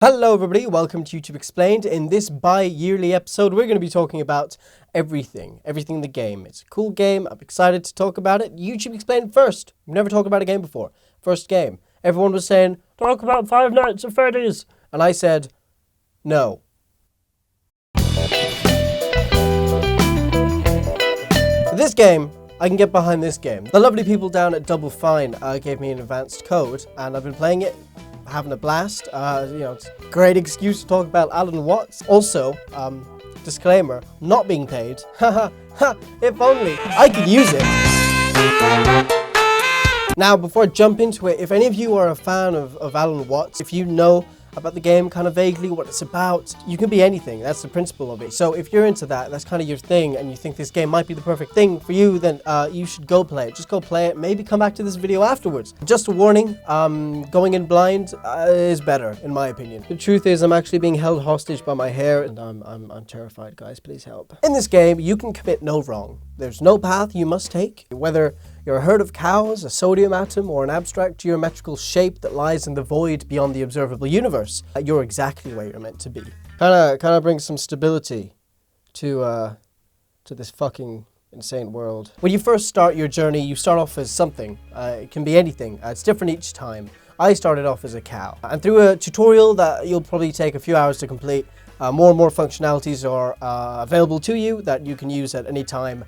Hello everybody, welcome to YouTube Explained. In this bi-yearly episode, we're going to be talking about everything in the game. It's a cool game, I'm excited to talk about it. YouTube Explained first. We've never talked about a game before. First game. Everyone was saying, talk about Five Nights at Freddy's. And I said, no. This game, I can get behind this game. The lovely people down at Double Fine gave me an advanced code, and I've been playing it. Having a blast. It's a great excuse to talk about Alan Watts. Also, disclaimer, not being paid. Haha, if only I could use it. Now, before I jump into it, if any of you are a fan of Alan Watts, if you know about the game kind of vaguely, what it's about, you can be anything. That's the principle of it. So if you're into that, that's kind of your thing, and you think this game might be the perfect thing for you, then you should go play it. Just go play it. Maybe come back to this video afterwards. Just a warning, going in blind is better, in my opinion. The truth is, I'm actually being held hostage by my hair, and I'm terrified, guys. Please help. In this game, you can commit no wrong. There's no path you must take, whether you're a herd of cows, a sodium atom, or an abstract geometrical shape that lies in the void beyond the observable universe. You're exactly where you're meant to be. Kind of brings some stability to this fucking insane world. When you first start your journey, you start off as something. It can be anything. It's different each time. I started off as a cow, and through a tutorial that you'll probably take a few hours to complete, more and more functionalities are available to you that you can use at any time.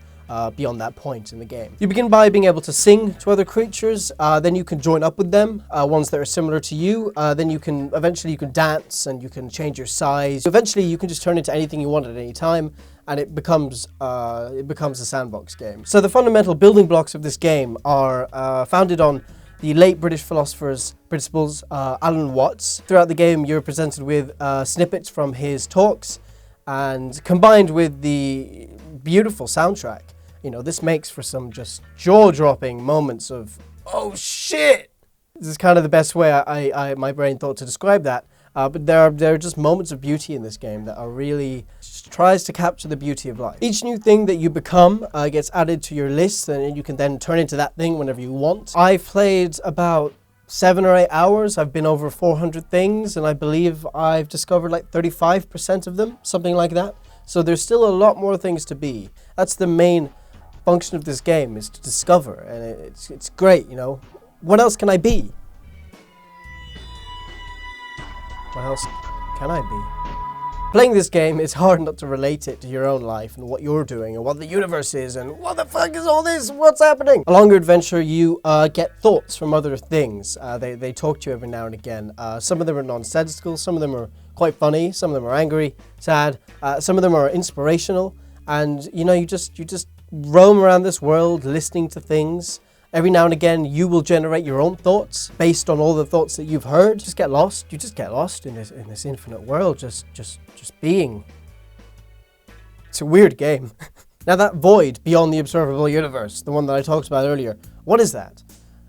Beyond that point in the game. You begin by being able to sing to other creatures, then you can join up with them, ones that are similar to you, then eventually you can dance and you can change your size. Eventually you can just turn into anything you want at any time, and it becomes a sandbox game. So the fundamental building blocks of this game are founded on the late British philosopher's principles, Alan Watts. Throughout the game you're presented with snippets from his talks, and combined with the beautiful soundtrack. You know, this makes for some just jaw-dropping moments of, oh shit! This is kind of the best way my brain thought to describe that. But there are just moments of beauty in this game that are really, just tries to capture the beauty of life. Each new thing that you become gets added to your list, and you can then turn into that thing whenever you want. I've played about 7 or 8 hours. I've been over 400 things, and I believe I've discovered like 35% of them, something like that. So there's still a lot more things to be. That's the main function of this game, is to discover, and it's great, you know. What else can I be? What else can I be? Playing this game, it's hard not to relate it to your own life and what you're doing and what the universe is and what the fuck is all this? What's happening? Along your adventure, you get thoughts from other things. They talk to you every now and again. Some of them are nonsensical, some of them are quite funny, some of them are angry, sad, some of them are inspirational, and you know, you just roam around this world listening to things. Every now and again you will generate your own thoughts based on all the thoughts that you've heard. Just get lost. You just get lost in this infinite world, just being. It's a weird game. Now that void beyond the observable universe, the one that I talked about earlier, what is that?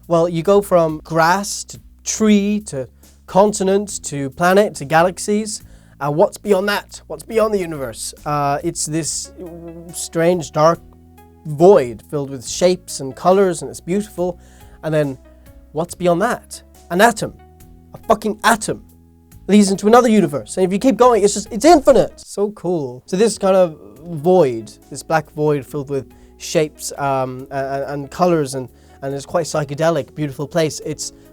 Well, you go from grass to tree to continent to planet to galaxies. What's beyond that? What's beyond the universe? It's this strange dark void filled with shapes and colors, and it's beautiful. And then what's beyond that? An atom. A fucking atom leads into another universe, and if you keep going, it's infinite. So cool. So this kind of void, this black void filled with shapes and colors, and it's quite psychedelic, beautiful place.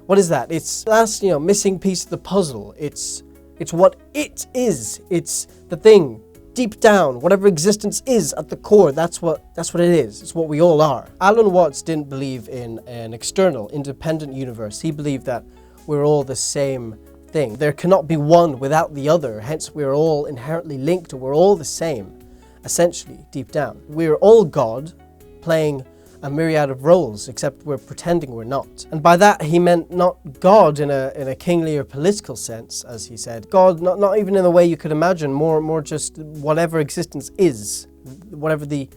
What is that? It's the last, missing piece of the puzzle. It's what it is. It's the thing deep down, whatever existence is at the core. That's what it is. It's what we all are. Alan Watts didn't believe in an external, independent universe. He believed that we're all the same thing. There cannot be one without the other. Hence, we're all inherently linked, or we're all the same, essentially, deep down. We're all God, playing a myriad of roles, except we're pretending we're not. And by that he meant not God in a kingly or political sense, as he said. God, not even in the way you could imagine, more just whatever existence is, whatever the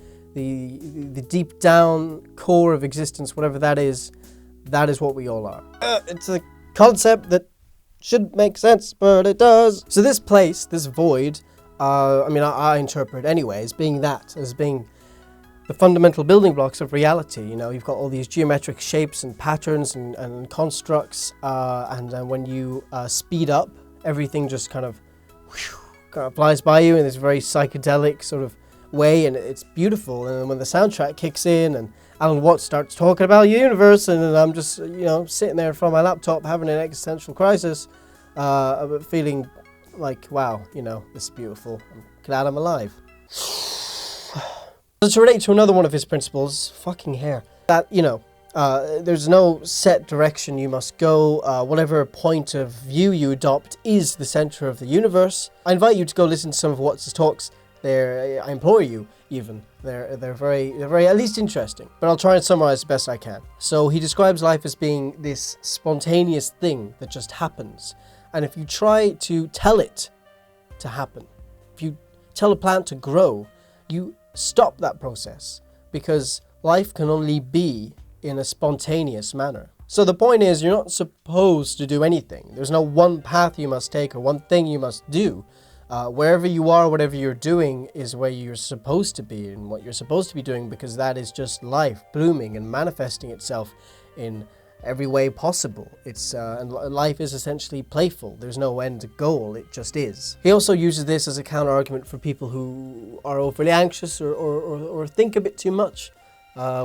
deep down core of existence, whatever that is what we all are. It's a concept that shouldn't make sense, but it does. So this place, this void, I interpret anyway as being the fundamental building blocks of reality. You know, you've got all these geometric shapes and patterns and constructs, and when you speed up everything just kind of flies by you in this very psychedelic sort of way, and it's beautiful. And when the soundtrack kicks in and Alan Watts starts talking about the universe, and I'm just, sitting there in front of my laptop having an existential crisis, feeling like, wow, this is beautiful. I'm glad I'm alive. To relate to another one of his principles, fucking hair, that, there's no set direction you must go. Whatever point of view you adopt is the center of the universe. I invite you to go listen to some of Watts' talks. I implore you, even. They're very at least interesting. But I'll try and summarize the best I can. So he describes life as being this spontaneous thing that just happens. And if you try to tell it to happen, if you tell a plant to grow, you stop that process, because life can only be in a spontaneous manner. So the point is, you're not supposed to do anything. There's no one path you must take or one thing you must do. Wherever you are, whatever you're doing is where you're supposed to be and what you're supposed to be doing, because that is just life blooming and manifesting itself in every way possible. And life is essentially playful. There's no end goal, it just is. He also uses this as a counter argument for people who are overly anxious or think a bit too much,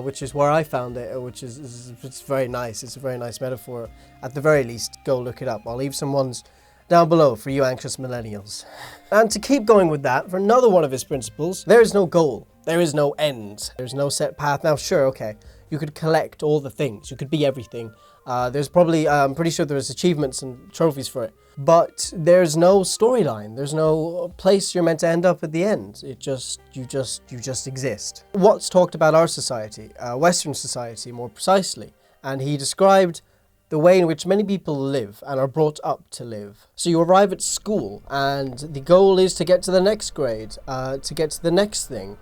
which is where I found it, which is it's very nice. It's a very nice metaphor. At the very least, go look it up. I'll leave some ones down below for you anxious millennials. And to keep going with that, for another one of his principles, there is no goal. There is no end. There's no set path. Now, sure, okay, you could collect all the things. You could be everything. There's probably, I'm pretty sure there's achievements and trophies for it. But there's no storyline. There's no place you're meant to end up at the end. You just exist. Watts talked about our society, Western society more precisely, and he described the way in which many people live and are brought up to live. So you arrive at school and the goal is to get to the next grade, to get to the next thing.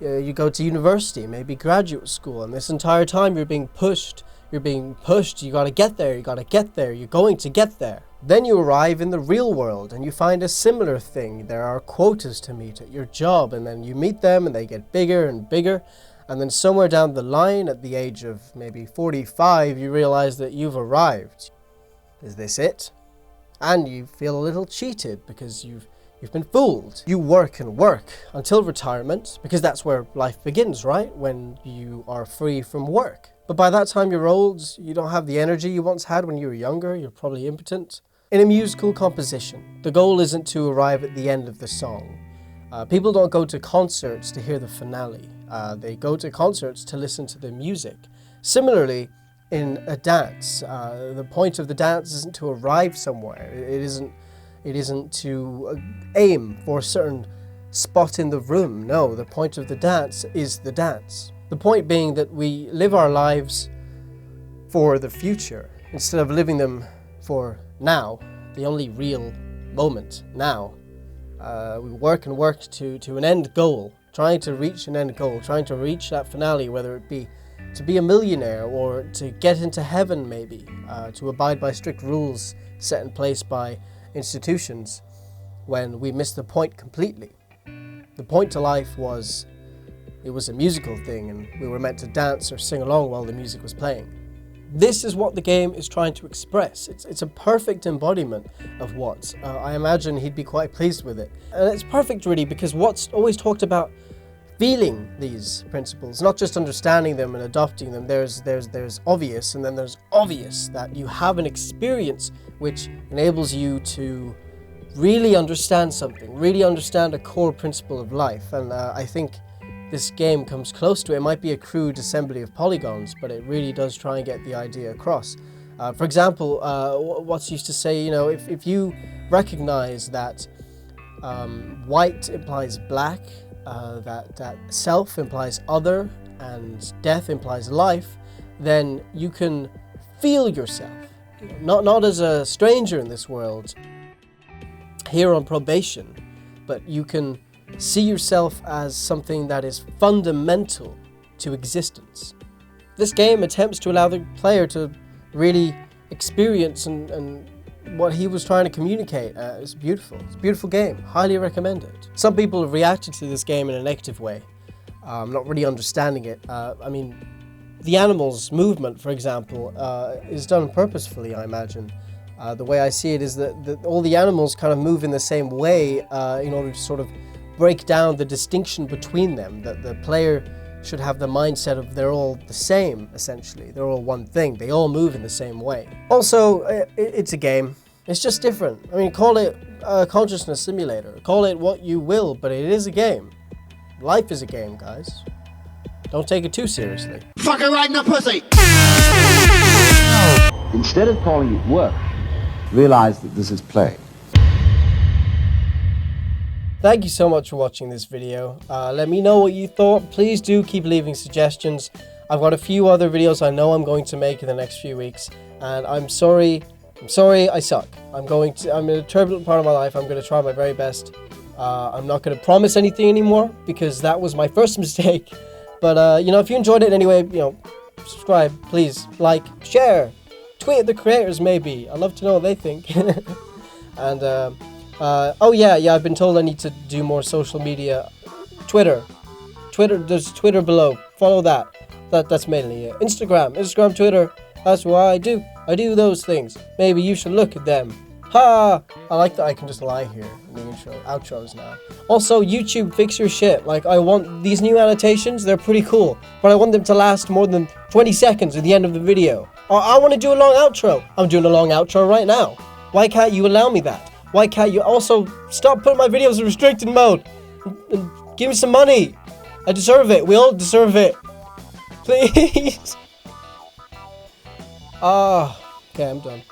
You go to university, maybe graduate school, and this entire time you're being pushed, you gotta get there, you're going to get there. Then you arrive in the real world and you find a similar thing. There are quotas to meet at your job, and then you meet them and they get bigger and bigger. And then somewhere down the line, at the age of maybe 45, you realize that you've arrived. Is this it? And you feel a little cheated because you've been fooled. You work and work until retirement, because that's where life begins, right? When you are free from work. But by that time you're old, you don't have the energy you once had when you were younger, you're probably impotent. In a musical composition, the goal isn't to arrive at the end of the song. People don't go to concerts to hear the finale. They go to concerts to listen to the music. Similarly, in a dance, the point of the dance isn't to arrive somewhere. It isn't to aim for a certain spot in the room. No, the point of the dance is the dance. The point being that we live our lives for the future instead of living them for now, the only real moment, now. We work and work to an end goal, trying to reach an end goal, trying to reach that finale, whether it be to be a millionaire or to get into heaven maybe, to abide by strict rules set in place by institutions, when we miss the point completely. The point to life was, it was a musical thing and we were meant to dance or sing along while the music was playing. This is what the game is trying to express. It's a perfect embodiment of Watts. I imagine he'd be quite pleased with it. And it's perfect really because Watts always talked about feeling these principles, not just understanding them and adopting them. There's obvious, and then there's obvious, that you have an experience which enables you to really understand something, really understand a core principle of life. And I think this game comes close to it. It might be a crude assembly of polygons, but it really does try and get the idea across. For example, Watts used to say, if you recognize that white implies black, that self implies other, and death implies life, then you can feel yourself, not as a stranger in this world, here on probation, but you can see yourself as something that is fundamental to existence. This game attempts to allow the player to really experience and what he was trying to communicate. It's beautiful. It's a beautiful game. Highly recommended. Some people have reacted to this game in a negative way, not really understanding it. The animals' movement, for example, is done purposefully, I imagine. The way I see it is that all the animals kind of move in the same way in order to sort of break down the distinction between them. That the player should have the mindset of they're all the same, essentially. They're all one thing. They all move in the same way. Also, it's a game. It's just different. I mean, call it a consciousness simulator. Call it what you will, but it is a game. Life is a game, guys. Don't take it too seriously. Fucking right in the pussy! Instead of calling it work, realize that this is play. Thank you so much for watching this video. Let me know what you thought. Please do keep leaving suggestions. I've got a few other videos I know I'm going to make in the next few weeks, and I'm sorry I suck. I'm in a turbulent part of my life. I'm going to try my very best. I'm not going to promise anything anymore because that was my first mistake. But you know, if you enjoyed it anyway, you know, subscribe, please, like, share, tweet at the creators maybe. I'd love to know what they think. And oh yeah, I've been told I need to do more social media. Twitter, there's Twitter below. Follow that. That's mainly it. Instagram, Twitter. That's what I do. I do those things. Maybe you should look at them. Ha! I like that I can just lie here in the outros now. Also, YouTube, fix your shit. Like, I want these new annotations, they're pretty cool, but I want them to last more than 20 seconds at the end of the video. I want to do a long outro. I'm doing a long outro right now. Why can't you allow me that? Why can't you also stop putting my videos in restricted mode? And give me some money. I deserve it. We all deserve it. Please. Okay, I'm done.